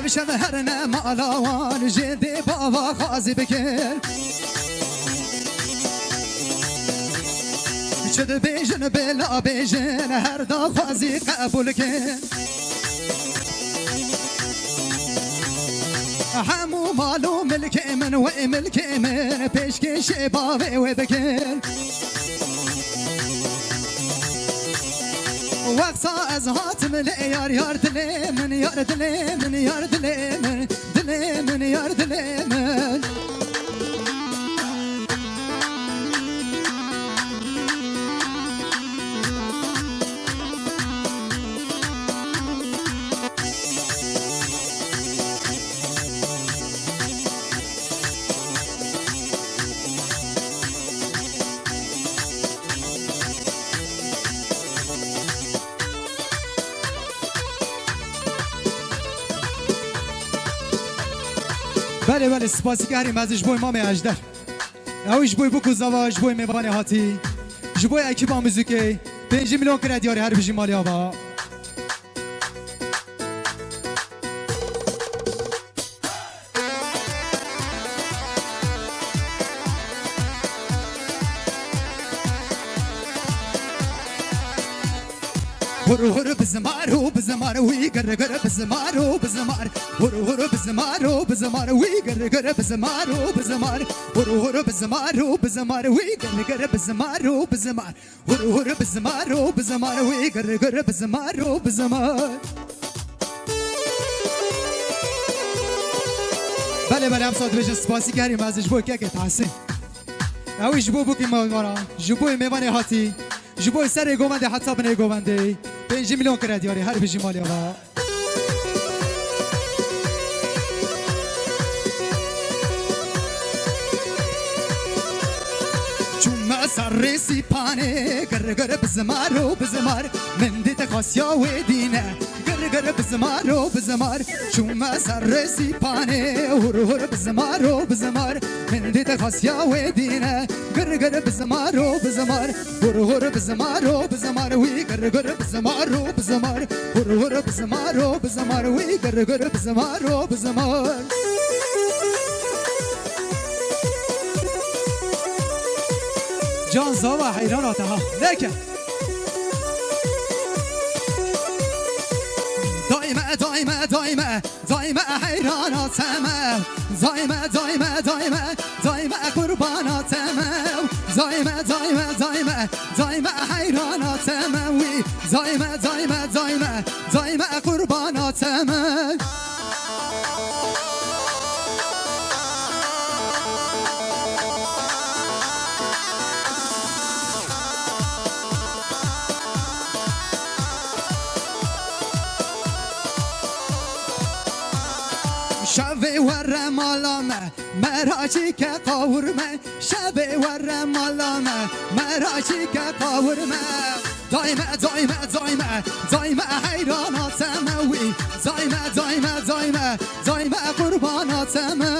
شب هر نمالاوان جدی بابا خازی بکن چد بیجن بلا بیجن هر دا خوازی قبول کن همو مالو ملک من و ملک من پیشکش باوی و بکن وقتا از هاتم یار یار دل من یار دل من یار دل من دل من یار دل من بله بله سپاسی کردیم از جبوی مام اجدر او جبوی بکو زوا جبوی میوان هاتی جبوی اکی با موزیکی 5 میلیون کرد یاری هر بیجی مالی آبا هرو بزمارو بزمار وی گر گر بزمارو بزمار هرو بزمارو بزمار وی گر گر بزمارو بزمار هرو بزمارو بزمار وی گر گر بزمارو بزمار هرو بزمارو بزمار وی گر گر بزمارو بزمار بله بله هم ساعت بشه سپاسی کردیم از جبوی که تحسین اوی جبوی بوکی مارا جبوی میوان هاتی جبوی سر گوونده حتی بنه گوونده 5 میلیون کرد یاری هر بیجی مالی آبا چون سر رسی پانه گر گر بزمارو بزمار من دیت خاسیا و دینه گر گر بزمارو بزمار چون سر رسی پانه هر بزمارو بزمار من دیت خاسیا و دینه گر گر بزمارو بزمار هر بزمارو بزمار وی گر گر بزمارو بزمار هر بزمارو بزمار وی گر گر بزمارو بزمار جان زاوا حیران آتها لیکن دایمه دایمه دایمه دایمه حیران آتمه دایمه دایمه دایمه دایمه قربان آتمه دایمه دایمه دایمه دایمه حیران آتمه وی دایمه دایمه دایمه دایمه قربان آتمه شب ور مالامه مراجی که قاورمه شب ور مالامه مراجی که قاورمه دایمه دایمه دایمه دایمه حیراناتمه وی دایمه دایمه دایمه دایمه قرباناتمه